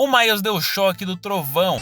O Miles deu o choque do trovão.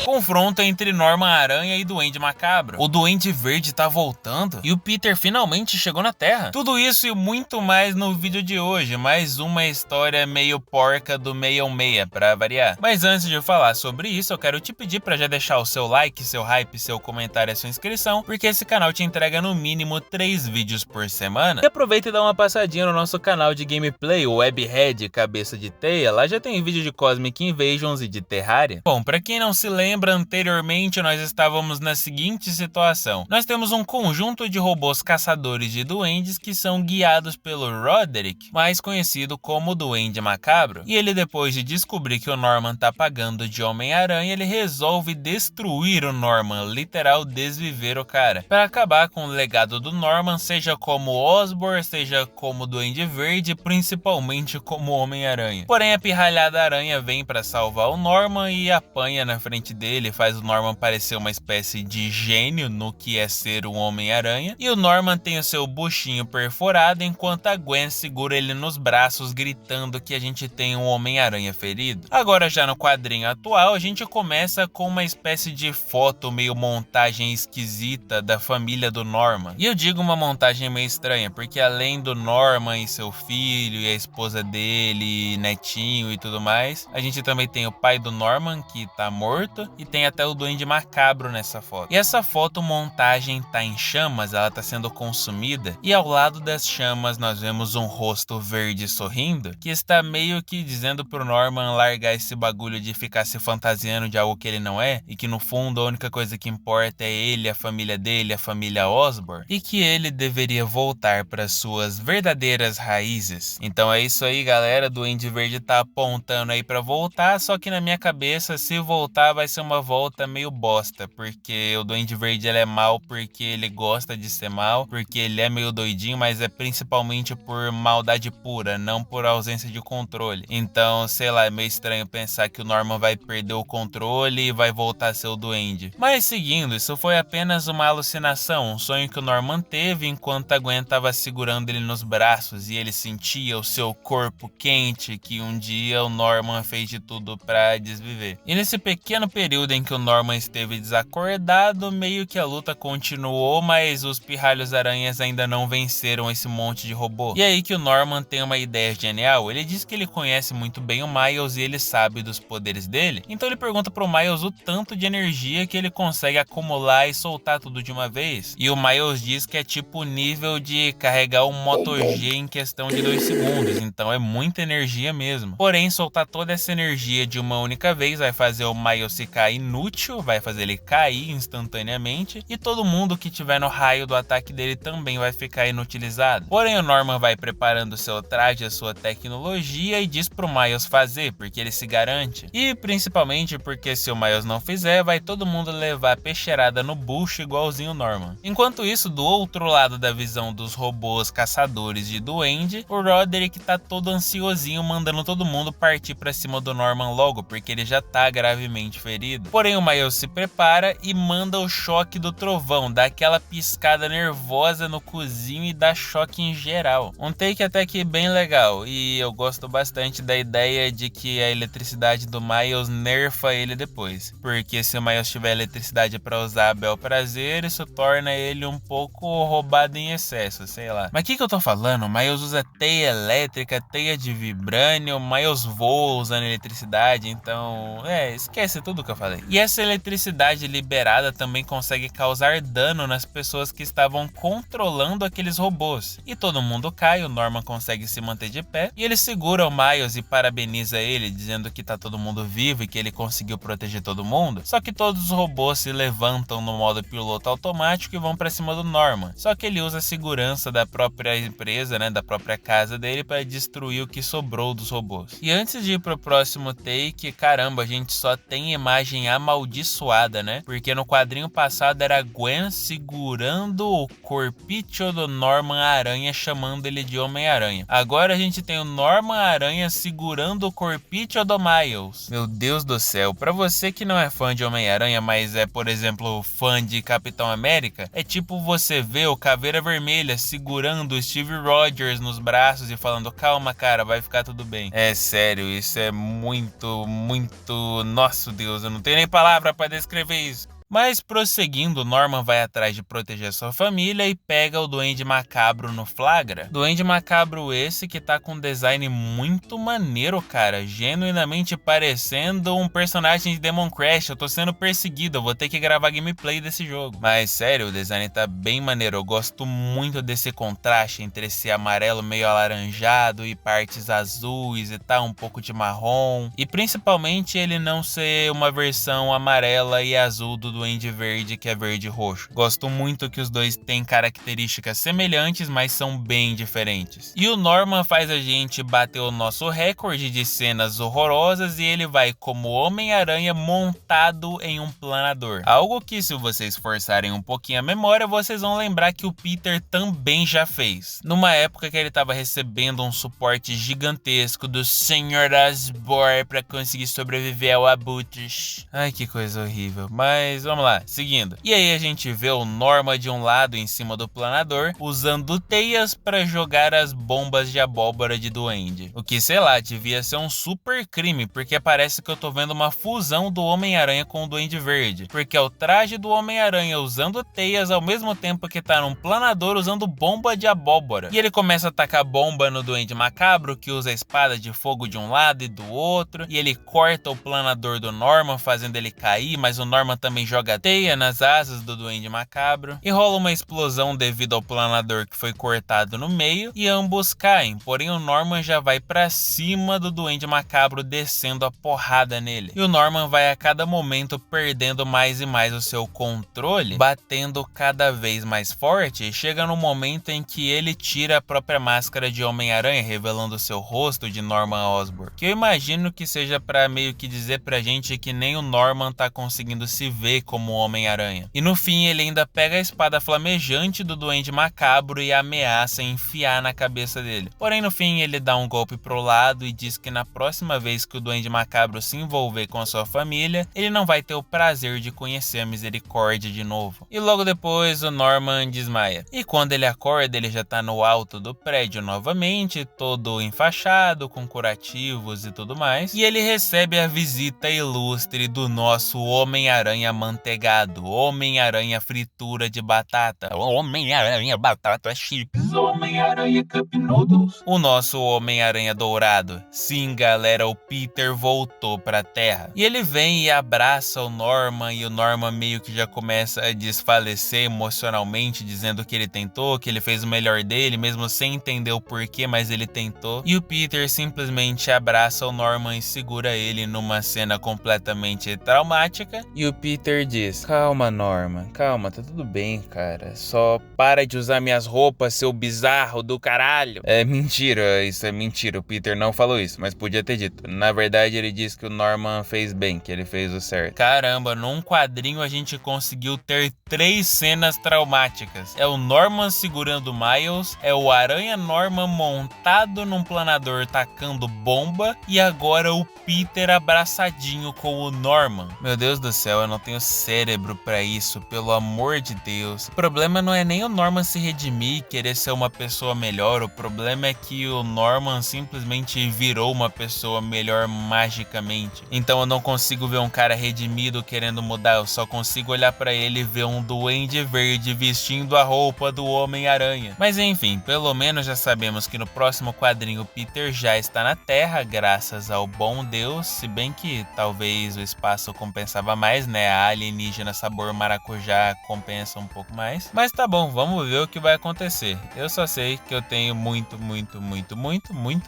Confronto entre Norman-Aranha e Duende Macabro. O Duende Verde tá voltando e o Peter finalmente chegou na Terra. Tudo isso e muito mais no vídeo de hoje, mais uma história meio porca do 616 pra variar. Mas antes de falar sobre isso, eu quero te pedir pra já deixar o seu like, seu hype, seu comentário e sua inscrição, porque esse canal te entrega no mínimo 3 vídeos por semana. E aproveita e dá uma passadinha no nosso canal de gameplay, o Webhead Cabeça de Teia. Lá já tem vídeo de Cosmic Invasions e de Terraria. Bom, pra quem não se lembra, anteriormente nós estávamos na seguinte situação. Nós temos um conjunto de robôs caçadores de duendes que são guiados pelo Roderick, mais conhecido como Duende Macabro. E ele, depois de descobrir que o Norman tá pagando de Homem-Aranha, ele resolve destruir o Norman, literal desviver o cara, para acabar com o legado do Norman, seja como Osborn, seja como Duende Verde, principalmente como Homem-Aranha. Porém, a pirralhada aranha vem para salvar o Norman e apanha na frente dele. Ele faz o Norman parecer uma espécie de gênio no que é ser um Homem-Aranha. E o Norman tem o seu buchinho perforado, enquanto a Gwen segura ele nos braços, gritando que a gente tem um Homem-Aranha ferido. Agora, já no quadrinho atual, a gente começa com uma espécie de foto meio montagem esquisita da família do Norman. E eu digo uma montagem meio estranha, porque além do Norman e seu filho e a esposa dele, netinho e tudo mais, a gente também tem o pai do Norman, que tá morto, e tem até o Duende Macabro nessa foto. E essa foto montagem tá em chamas, ela tá sendo consumida, e ao lado das chamas nós vemos um rosto verde sorrindo, que está meio que dizendo pro Norman largar esse bagulho de ficar se fantasiando de algo que ele não é, e que no fundo a única coisa que importa é ele, a família dele, a família Osborn, e que ele deveria voltar para suas verdadeiras raízes. Então é isso aí, galera, Duende Verde tá apontando aí para voltar, só que na minha cabeça, se voltar vai ser uma volta meio bosta, porque o Duende Verde ele é mal porque ele gosta de ser mal, porque ele é meio doidinho, mas é principalmente por maldade pura, não por ausência de controle. Então, sei lá, é meio estranho pensar que o Norman vai perder o controle e vai voltar a ser o Duende. Mas seguindo, isso foi apenas uma alucinação, um sonho que o Norman teve enquanto a Gwen estava segurando ele nos braços e ele sentia o seu corpo quente que um dia o Norman fez de tudo para desviver. E nesse pequeno período em que o Norman esteve desacordado, meio que a luta continuou, mas os pirralhos-aranhas ainda não venceram esse monte de robô. E aí que o Norman tem uma ideia genial. Ele diz que ele conhece muito bem o Miles e ele sabe dos poderes dele, então ele pergunta pro Miles o tanto de energia que ele consegue acumular e soltar tudo de uma vez. E o Miles diz que é tipo o nível de carregar um Moto G em questão de 2 segundos, então é muita energia mesmo. Porém, soltar toda essa energia de uma única vez vai fazer o Miles ficar inútil, vai fazer ele cair instantaneamente, e todo mundo que tiver no raio do ataque dele também vai ficar inutilizado. Porém, o Norman vai preparando seu traje, a sua tecnologia, e diz pro Miles fazer, porque ele se garante. E principalmente porque se o Miles não fizer, vai todo mundo levar peixeirada no bucho igualzinho o Norman. Enquanto isso, do outro lado da visão dos robôs caçadores de duende, o Roderick tá todo ansiosinho, mandando todo mundo partir pra cima do Norman logo, porque ele já tá gravemente ferido. Porém, o Miles se prepara e manda o choque do trovão, dá aquela piscada nervosa no cozinho e dá choque em geral. Um take até que bem legal, e eu gosto bastante da ideia de que a eletricidade do Miles nerfa ele depois, porque se o Miles tiver eletricidade para usar a bel prazer, isso torna ele um pouco roubado em excesso, sei lá. Mas o que eu tô falando? O Miles usa teia elétrica, teia de vibrânio, o Miles voa usando eletricidade, então esquece tudo que eu falei. E essa eletricidade liberada também consegue causar dano nas pessoas que estavam controlando aqueles robôs. E todo mundo cai, o Norman consegue se manter de pé, e ele segura o Miles e parabeniza ele, dizendo que tá todo mundo vivo e que ele conseguiu proteger todo mundo. Só que todos os robôs se levantam no modo piloto automático e vão pra cima do Norman. Só que ele usa a segurança da própria empresa, da própria casa dele, para destruir o que sobrou dos robôs. E antes de ir pro próximo take, caramba, a gente só tem imagem imagem amaldiçoada, né? Porque no quadrinho passado era Gwen segurando o corpício do Norman Aranha, chamando ele de Homem-Aranha. Agora a gente tem o Norman Aranha segurando o corpício do Miles. Meu Deus do céu, pra você que não é fã de Homem-Aranha, mas é, por exemplo, fã de Capitão América, é tipo você ver o Caveira Vermelha segurando o Steve Rogers nos braços e falando: calma, cara, vai ficar tudo bem. É sério, isso é muito, muito... Nossa Deus, eu não tenho nem palavra pra descrever isso. Mas prosseguindo, Norman vai atrás de proteger sua família e pega o Duende Macabro no flagra. Duende Macabro esse que tá com um design muito maneiro, cara. Genuinamente parecendo um personagem de Demon Crash. Eu tô sendo perseguido, eu vou ter que gravar gameplay desse jogo. Mas sério, o design tá bem maneiro. Eu gosto muito desse contraste entre esse amarelo meio alaranjado e partes azuis e tá um pouco de marrom. E principalmente ele não ser uma versão amarela e azul do Duende Verde, que é verde e roxo. Gosto muito que os dois têm características semelhantes, mas são bem diferentes. E o Norman faz a gente bater o nosso recorde de cenas horrorosas e ele vai como Homem-Aranha montado em um planador. Algo que, se vocês forçarem um pouquinho a memória, vocês vão lembrar que o Peter também já fez. Numa época que ele estava recebendo um suporte gigantesco do Sr. Osborn para conseguir sobreviver ao Abutres. Ai, que coisa horrível. Mas vamos lá, seguindo. E aí a gente vê o Norman de um lado em cima do planador, usando teias para jogar as bombas de abóbora de duende. O que, sei lá, devia ser um super crime, porque parece que eu tô vendo uma fusão do Homem-Aranha com o Duende Verde. Porque é o traje do Homem-Aranha usando teias ao mesmo tempo que tá num planador usando bomba de abóbora. E ele começa a tacar bomba no Duende Macabro, que usa a espada de fogo de um lado e do outro. E ele corta o planador do Norman, fazendo ele cair, mas o Norman também joga teia nas asas do Duende Macabro e rola uma explosão devido ao planador que foi cortado no meio e ambos caem, porém o Norman já vai pra cima do Duende Macabro descendo a porrada nele. E o Norman vai a cada momento perdendo mais e mais o seu controle, batendo cada vez mais forte e chega no momento em que ele tira a própria máscara de Homem-Aranha, revelando seu rosto de Norman Osborn, que eu imagino que seja pra meio que dizer pra gente que nem o Norman tá conseguindo se ver como Homem-Aranha. E no fim ele ainda pega a espada flamejante do Duende Macabro e ameaça enfiar na cabeça dele. Porém no fim ele dá um golpe pro lado e diz que na próxima vez que o Duende Macabro se envolver com a sua família, ele não vai ter o prazer de conhecer a misericórdia de novo. E logo depois o Norman desmaia. E quando ele acorda ele já tá no alto do prédio novamente, todo enfaixado, com curativos e tudo mais. E ele recebe a visita ilustre do nosso Homem-Aranha manteigado, Homem-Aranha fritura de batata, Homem-Aranha batata chips, Homem-Aranha cup noodles, o nosso Homem-Aranha dourado. Sim, galera, o Peter voltou pra Terra. E ele vem e abraça o Norman e o Norman meio que já começa a desfalecer emocionalmente, dizendo que ele tentou, que ele fez o melhor dele, mesmo sem entender o porquê, mas ele tentou. E o Peter simplesmente abraça o Norman e segura ele numa cena completamente traumática. E o Peter diz: calma, Norman, calma, tá tudo bem, cara. Só para de usar minhas roupas, seu bizarro do caralho. É mentira, isso é mentira. O Peter não falou isso, mas podia ter dito. Na verdade, ele disse que o Norman fez bem, que ele fez o certo. Caramba, num quadrinho a gente conseguiu ter 3 cenas traumáticas. É o Norman segurando o Miles, é o Aranha Norman montado num planador tacando bomba e agora o Peter abraçadinho com o Norman. Meu Deus do céu, eu não tenho cérebro pra isso, pelo amor de Deus. O problema não é nem o Norman se redimir e querer ser uma pessoa melhor, o problema é que o Norman simplesmente virou uma pessoa melhor magicamente. Então eu não consigo ver um cara redimido querendo mudar, eu só consigo olhar pra ele e ver um Duende Verde vestindo a roupa do Homem-Aranha. Mas enfim, pelo menos já sabemos que no próximo quadrinho o Peter já está na Terra, graças ao bom Deus, se bem que talvez o espaço compensava mais, né? A alienígena sabor maracujá compensa um pouco mais. Mas tá bom, vamos ver o que vai acontecer. Eu só sei que eu tenho muito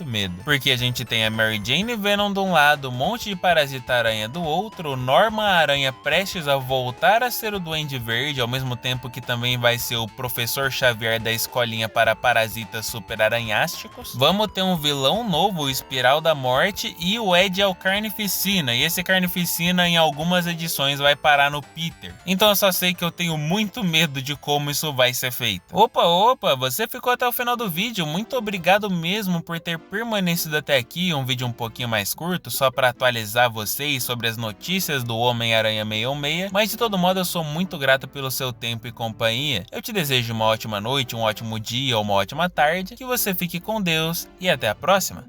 medo. Porque a gente tem a Mary Jane Venom de um lado, um monte de Parasita Aranha do outro, o Norman Aranha prestes a voltar a ser o Duende Verde, ao mesmo tempo que também vai ser o Professor Xavier da escolinha para parasitas super aranhásticos. Vamos ter um vilão novo, o Espiral da Morte, e o Ed é o Carnificina, e esse Carnificina em algumas edições vai parar no Peter. Então eu só sei que eu tenho muito medo de como isso vai ser feito. Opa, você ficou até o final do vídeo, muito obrigado mesmo por ter permanecido até aqui, um vídeo um pouquinho mais curto, só para atualizar vocês sobre as notícias do Homem-Aranha 616, mas de todo modo eu sou muito grato pelo seu tempo e companhia. Eu te desejo uma ótima noite, um ótimo dia ou uma ótima tarde, que você fique com Deus e até a próxima.